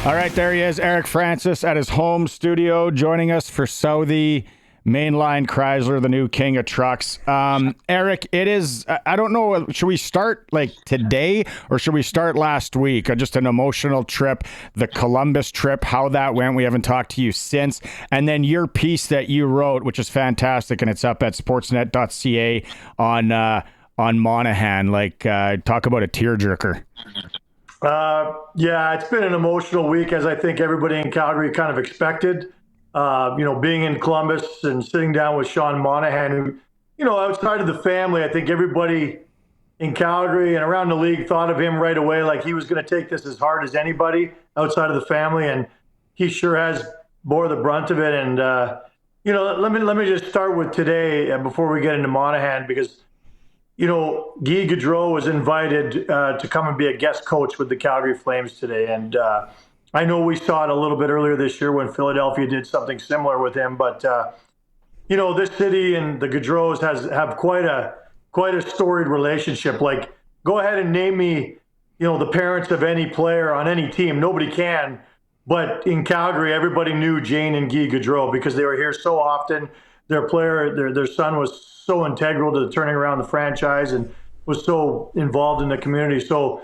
All right, there he is, Eric Francis at his home studio, joining us for Southie Mainline Chrysler, the new king of trucks. Eric, it is, I don't know, should we start like today or should we start last week? Just an emotional trip, the Columbus trip, how that went. We haven't talked to you since. And then your piece that you wrote, which is fantastic, and it's up at sportsnet.ca on Monahan. Talk about a tearjerker. Yeah, it's been an emotional week, as I think everybody in Calgary kind of expected. Being in Columbus and sitting down with Sean Monahan, who, outside of the family, I think everybody in Calgary and around the league thought of him right away like he was going to take this as hard as anybody outside of the family, and he sure has bore the brunt of it. And let me just start with today before we get into Monahan, because Guy Gaudreau was invited to come and be a guest coach with the Calgary Flames today. And I know we saw it a little bit earlier this year when Philadelphia did something similar with him. But, this city and the Gaudreaus have quite a storied relationship. Like, go ahead and name me, the parents of any player on any team. Nobody can. But in Calgary, everybody knew Jane and Guy Gaudreau because they were here so often. Their son was so integral to turning around the franchise and was so involved in the community. So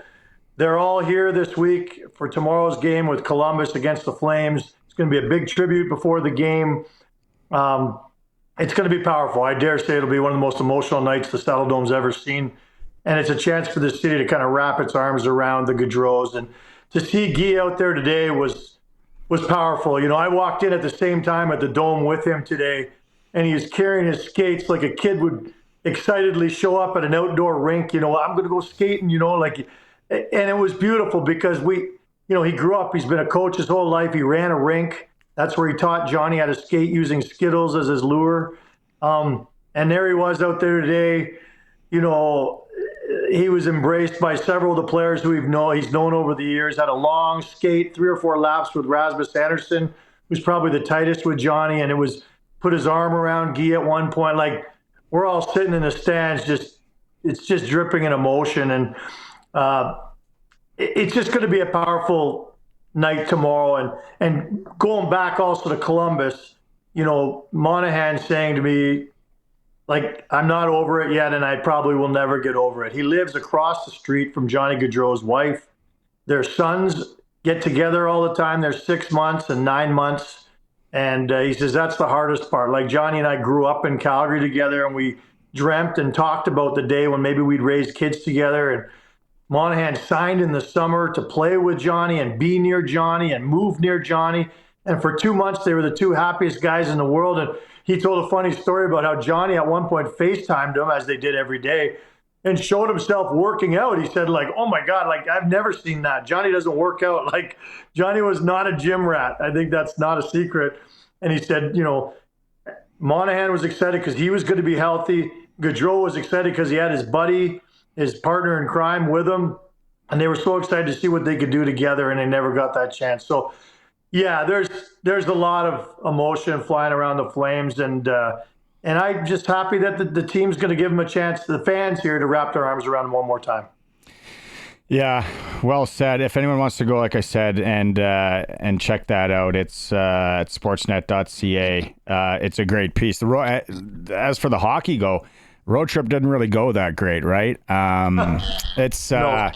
they're all here this week for tomorrow's game with Columbus against the Flames. It's going to be a big tribute before the game. It's going to be powerful. I dare say it'll be one of the most emotional nights the Saddle Dome's ever seen. And it's a chance for the city to kind of wrap its arms around the Gaudreaus. And to see Guy out there today was powerful. I walked in at the same time at the Dome with him today, and he was carrying his skates like a kid would excitedly show up at an outdoor rink. I'm going to go skating, and it was beautiful because he grew up, he's been a coach his whole life. He ran a rink. That's where he taught Johnny how to skate using Skittles as his lure. And there he was out there today. He was embraced by several of the players who he's known over the years. Had a long skate, 3 or 4 laps with Rasmus Anderson, who's probably the tightest with Johnny, and it was put his arm around Guy at one point. Like, we're all sitting in the stands, it's just dripping in emotion. And it's just going to be a powerful night tomorrow. And going back also to Columbus, Monahan saying to me, like, I'm not over it yet, and I probably will never get over it. He lives across the street from Johnny Gaudreau's wife. Their sons get together all the time. They're 6 months and 9 months. And he says that's the hardest part. Like, Johnny and I grew up in Calgary together, and we dreamt and talked about the day when maybe we'd raise kids together. And Monahan signed in the summer to play with Johnny and be near Johnny and move near Johnny. And for 2 months, they were the 2 happiest guys in the world. And he told a funny story about how Johnny at one point FaceTimed him, as they did every day, and showed himself working out. He said, like, oh my God, like, I've never seen that. Johnny doesn't work out. Like, Johnny was not a gym rat. I think that's not a secret. And he said, Monahan was excited because he was going to be healthy. Gaudreau was excited because he had his buddy, his partner in crime with him. And they were so excited to see what they could do together, and they never got that chance. So, yeah, there's a lot of emotion flying around the Flames. And I'm just happy that the team's going to give them a chance, the fans here, to wrap their arms around them one more time. Yeah, well said. If anyone wants to go, like I said, and check that out, it's at sportsnet.ca. It's a great piece. As for the hockey road trip didn't really go that great, right? It's no.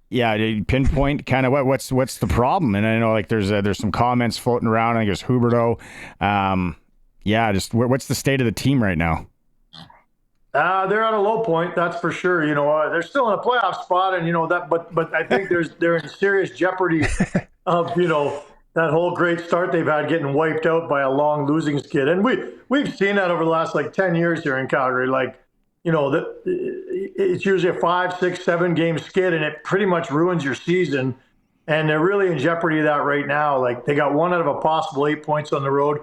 Yeah, pinpoint kind of what's the problem. And I know, like, there's some comments floating around. I think it's Huberto. Just what's the state of the team right now? They're at a low point, that's for sure. They're still in a playoff spot, and that. But I think they're in serious jeopardy of that whole great start they've had getting wiped out by a long losing skid. And we've seen that over the last 10 years here in Calgary. Like, it's usually a 5, 6, 7 game skid, and it pretty much ruins your season. And they're really in jeopardy of that right now. Like, they got 1 out of a possible 8 points on the road.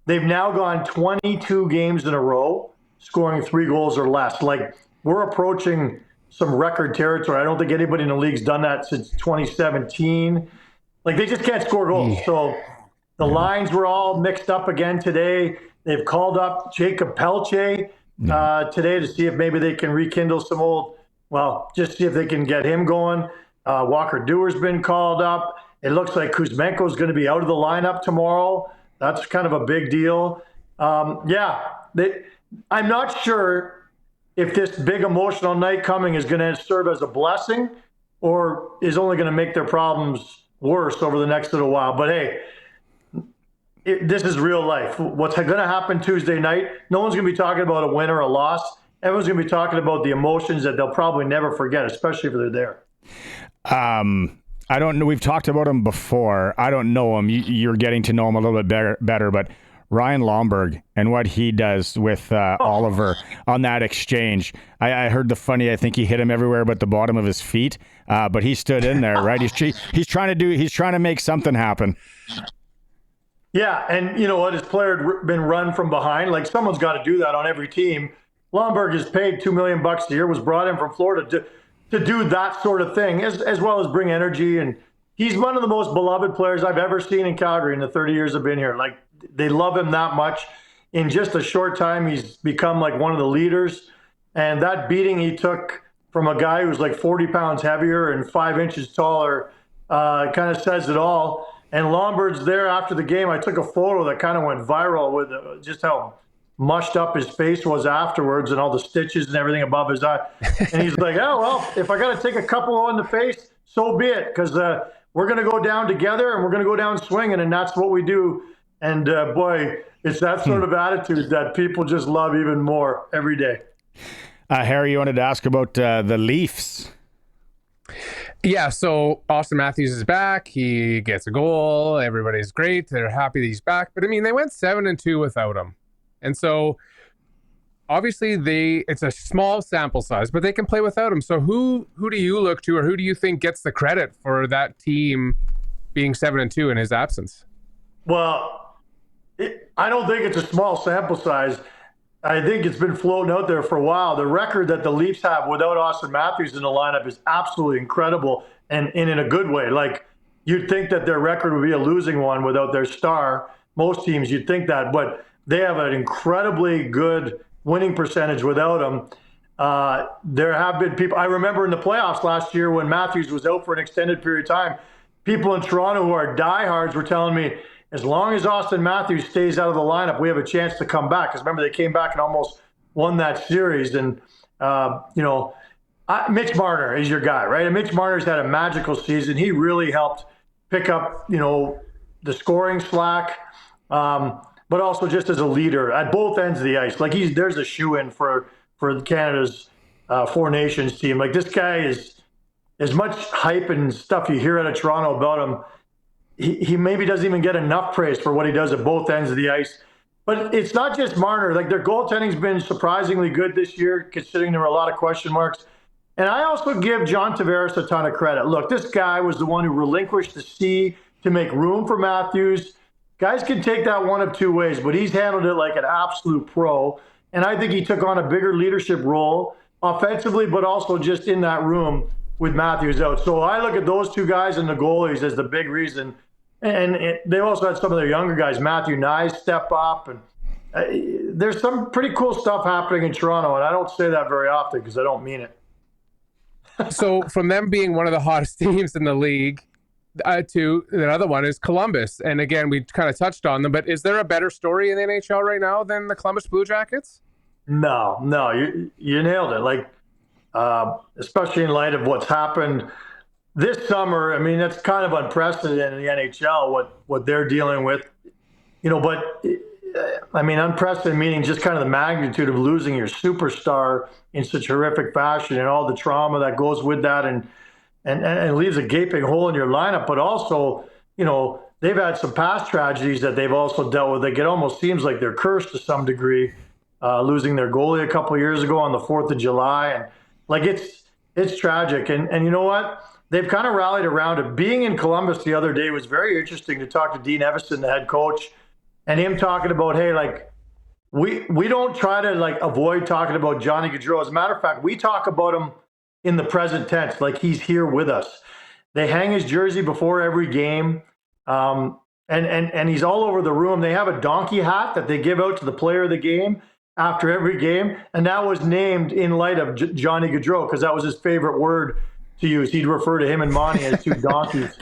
They've now gone 22 games in a row scoring 3 goals or less. Like, we're approaching some record territory. I don't think anybody in the league's done that since 2017. Like, they just can't score goals. So the lines were all mixed up again today. They've called up Jacob Pelche today to see if maybe they can rekindle just see if they can get him going. Walker Dewar's been called up. It looks like Kuzmenko is going to be out of the lineup tomorrow. That's kind of a big deal. I'm not sure if this big emotional night coming is going to serve as a blessing or is only going to make their problems worse over the next little while. But hey, this is real life. What's going to happen Tuesday night, no one's going to be talking about a win or a loss. Everyone's going to be talking about the emotions that they'll probably never forget, especially if they're there. I don't know. We've talked about him before. I don't know him. You're getting to know him a little bit better, but Ryan Lomberg and what he does with Oliver on that exchange. I heard I think he hit him everywhere but the bottom of his feet. But he stood in there, right? He's trying to make something happen. Yeah, and you know what? His player had been run from behind. Like, someone's got to do that on every team. Lomberg is paid $2 million a year, was brought in from Florida to do that sort of thing, as well as bring energy. And he's one of the most beloved players I've ever seen in Calgary in the 30 years I've been here. Like, they love him that much. In just a short time, he's become like one of the leaders. And that beating he took from a guy who's like 40 pounds heavier and 5 inches taller kind of says it all. And Lomberg's there after the game. I took a photo that kind of went viral with just how mushed up his face was afterwards and all the stitches and everything above his eye. And he's like, oh, well, if I got to take a couple on the face, so be it, because we're going to go down together and we're going to go down swinging, and that's what we do. And boy, it's that sort of attitude that people just love even more every day. Harry, you wanted to ask about the Leafs. Yeah, so Austin Matthews is back. He gets a goal. Everybody's great. They're happy that he's back. But I mean, they went 7-2 without him. And so obviously it's a small sample size, but they can play without him. So who do you look to, or who do you think gets the credit for that team being 7-2 in his absence? Well, I don't think it's a small sample size. I think it's been floating out there for a while. The record that the Leafs have without Austin Matthews in the lineup is absolutely incredible, and in a good way. Like, you'd think that their record would be a losing one without their star. Most teams, you'd think that, but they have an incredibly good winning percentage without him. There have been people, I remember in the playoffs last year when Matthews was out for an extended period of time, people in Toronto who are diehards were telling me, as long as Austin Matthews stays out of the lineup, we have a chance to come back. Because remember, they came back and almost won that series. And, Mitch Marner is your guy, right? And Mitch Marner's had a magical season. He really helped pick up, the scoring slack, but also just as a leader at both ends of the ice. Like, there's a shoe-in for Canada's Four Nations team. Like, this guy is as much hype and stuff you hear out of Toronto about him. He maybe doesn't even get enough praise for what he does at both ends of the ice. But it's not just Marner. Like, their goaltending's been surprisingly good this year, considering there were a lot of question marks. And I also give John Tavares a ton of credit. Look, this guy was the one who relinquished the C to make room for Matthews. Guys can take that one of two ways, but he's handled it like an absolute pro. And I think he took on a bigger leadership role offensively, but also just in that room with Matthews out. So I look at those two guys and the goalies as the big reason. And they also had some of their younger guys, Matthew Nye, step up. And there's some pretty cool stuff happening in Toronto, and I don't say that very often because I don't mean it. So from them being one of the hottest teams in the league to the other one is Columbus. And again, we kind of touched on them, but is there a better story in the NHL right now than the Columbus Blue Jackets? No, you nailed it. Like, especially in light of what's happened this summer. I mean, that's kind of unprecedented in the NHL, what they're dealing with, but I mean, unprecedented meaning just kind of the magnitude of losing your superstar in such horrific fashion and all the trauma that goes with that and leaves a gaping hole in your lineup. But also, they've had some past tragedies that they've also dealt with. Like, it almost seems like they're cursed to some degree, losing their goalie a couple of years ago on the 4th of July. And like, it's tragic. And you know what? They've kind of rallied around it. Being in Columbus the other day was very interesting to talk to Dean Evison, the head coach, and him talking about, hey, like, we don't try to like avoid talking about Johnny Gaudreau. As a matter of fact, we talk about him in the present tense, like he's here with us. They hang his jersey before every game, and he's all over the room. They have a donkey hat that they give out to the player of the game after every game, and that was named in light of Johnny Gaudreau because that was his favorite word to use. He'd refer to him and Monty as two donkeys.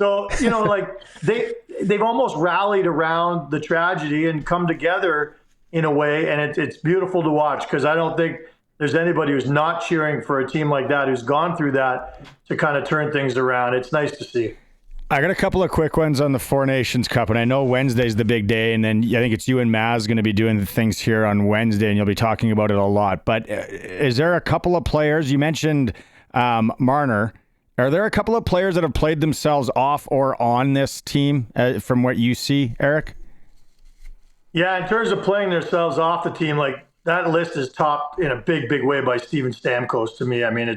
So, like they've almost rallied around the tragedy and come together in a way, and it's beautiful to watch, because I don't think there's anybody who's not cheering for a team like that, who's gone through that, to kind of turn things around. It's nice to see. I got a couple of quick ones on the Four Nations Cup, and I know Wednesday's the big day, and then I think it's you and Maz going to be doing the things here on Wednesday, and you'll be talking about it a lot. But is there a couple of players, you mentioned Marner, are there a couple of players that have played themselves off or on this team from what you see, Eric? Yeah, in terms of playing themselves off the team, like that list is topped in a big, big way by Steven Stamkos to me. I mean,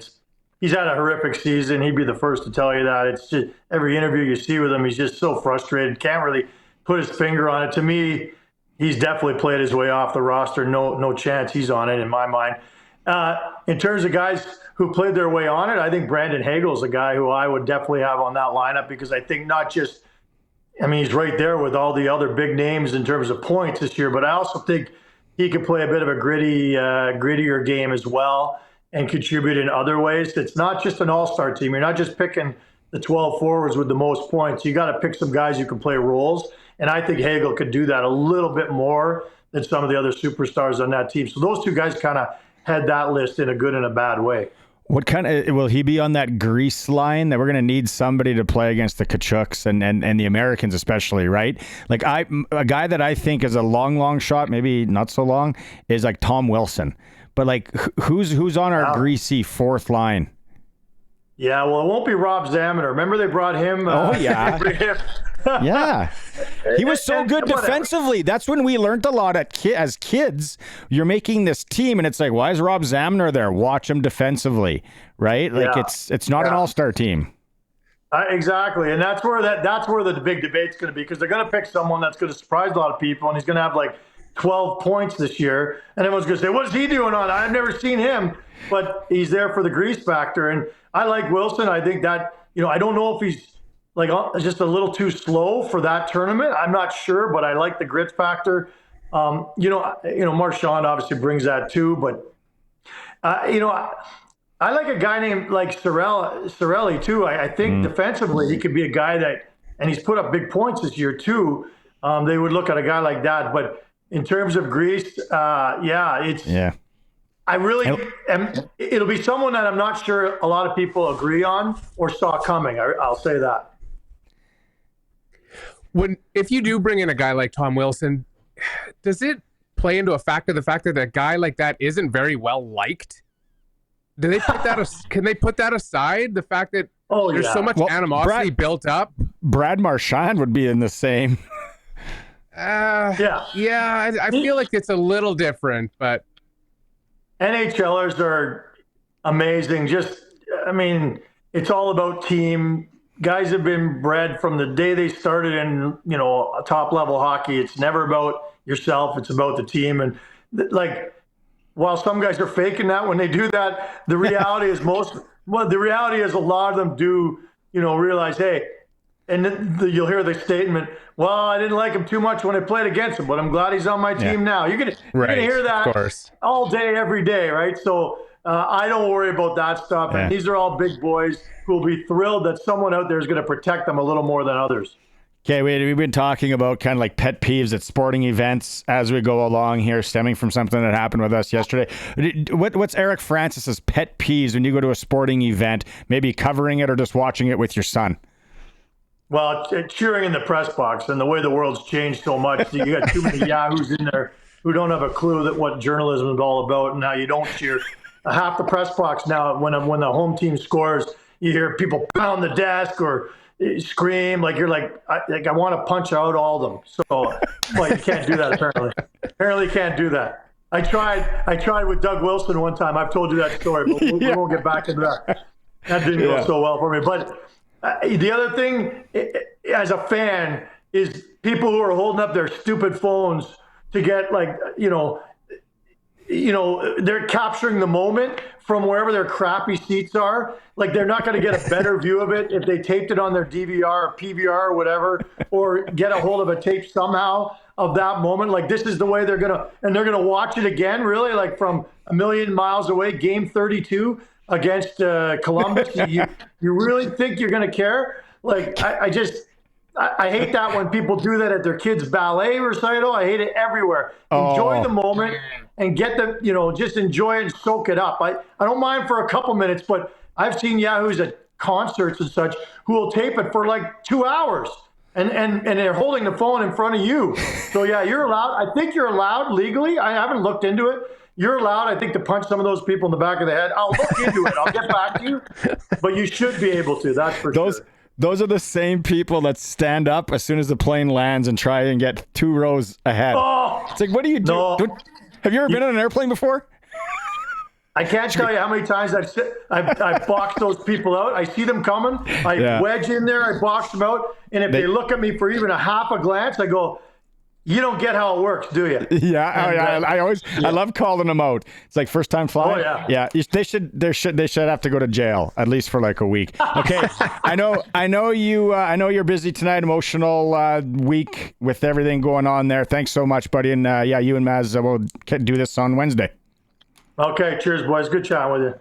he's had a horrific season. He'd be the first to tell you that. It's just every interview you see with him, he's just so frustrated. Can't really put his finger on it. To me, he's definitely played his way off the roster. No chance he's on it in my mind. In terms of guys who played their way on it, I think Brandon Hagel's a guy who I would definitely have on that lineup, because I think he's right there with all the other big names in terms of points this year, but I also think he could play a bit of a grittier game as well and contribute in other ways. It's not just an all-star team. You're not just picking the 12 forwards with the most points. You got to pick some guys who can play roles, and I think Hagel could do that a little bit more than some of the other superstars on that team. So those two guys kind of had that list in a good and a bad way. What kind of, will he be on that Greece line that we're going to need somebody to play against the Kachuks and the Americans especially, right? Like a guy that I think is a long shot, maybe not so long, is like Tom Wilson. But like who's on our greasy fourth line? Yeah, well, it won't be Rob Zaminer. Remember they brought him? Yeah. He was so good defensively. That's when we learned a lot as kids. You're making this team, and it's like, why is Rob Zaminer there? Watch him defensively, right? Like it's not an all-star team. Exactly, and that's where the big debate's going to be, because they're going to pick someone that's going to surprise a lot of people, and he's going to have like 12 points this year, and everyone's going to say, "What's he doing on? I've never seen him," but he's there for the grease factor, and I like Wilson. I think that I don't know if he's like just a little too slow for that tournament. I'm not sure, but I like the grit factor. Marchand obviously brings that too, but I like a guy named like Cirelli too. I think defensively he could be a guy that, and he's put up big points this year too. They would look at a guy like that, but in terms of Greece, I really am. It'll be someone that I'm not sure a lot of people agree on or saw coming. I'll say that. If you do bring in a guy like Tom Wilson, does it play into the fact that a guy like that isn't very well liked? Do they put that? Can they put that aside? The fact that there's so much animosity built up. Brad Marchand would be in the same. I feel like it's a little different, but NHLers are amazing. It's all about team. Guys have been bred from the day they started in, top level hockey. It's never about yourself. It's about the team. And while some guys are faking that when they do that, the reality is a lot of them do, realize, hey, and you'll hear the statement, well, I didn't like him too much when I played against him, but I'm glad he's on my team now. You're gonna hear that all day, every day, right? So I don't worry about that stuff. And these are all big boys who will be thrilled that someone out there is going to protect them a little more than others. Okay, we've been talking about kind of like pet peeves at sporting events as we go along here, stemming from something that happened with us yesterday. What's Eric Francis's pet peeves when you go to a sporting event, maybe covering it or just watching it with your son? Well, cheering in the press box, and the way the world's changed so much, you got too many yahoos in there who don't have a clue that what journalism is all about, and now you don't cheer. Half the press box now, when the home team scores, you hear people pound the desk or scream like you're like I want to punch out all of them. So, well, you can't do that apparently. Apparently, you can't do that. I tried with Doug Wilson one time. I've told you that story, but we won't get back into that. That didn't go so well for me, but. The other thing, as a fan, is people who are holding up their stupid phones to get they're capturing the moment from wherever their crappy seats are. Like they're not going to get a better view of it if they taped it on their DVR or PVR or whatever, or get a hold of a tape somehow of that moment. Like this is the way they're going to watch it again, really, like from a million miles away, game 32. Against Columbus, you really think you're going to care? Like, I hate that when people do that at their kids' ballet recital. I hate it everywhere. Enjoy the moment and get the, just enjoy it and soak it up. I don't mind for a couple minutes, but I've seen yahoos at concerts and such who will tape it for like 2 hours and they're holding the phone in front of you. So yeah, you're allowed. I think you're allowed legally. I haven't looked into it. You're allowed, I think, to punch some of those people in the back of the head. I'll look into it. I'll get back to you. But you should be able to. That's for sure. Those are the same people that stand up as soon as the plane lands and try and get 2 rows ahead. Oh, it's like, what do you do? no. Have you ever been on an airplane before? I can't tell you how many times I've boxed those people out. I see them coming. I wedge in there. I box them out. And if they look at me for even a half a glance, I go, you don't get how it works, do you? Yeah, and, I love calling them out. It's like first time flying. Oh yeah. They should have to go to jail at least for like a week. Okay, I know you're busy tonight. Emotional week with everything going on there. Thanks so much, buddy. And you and Maz will do this on Wednesday. Okay, cheers, boys. Good chatting with you.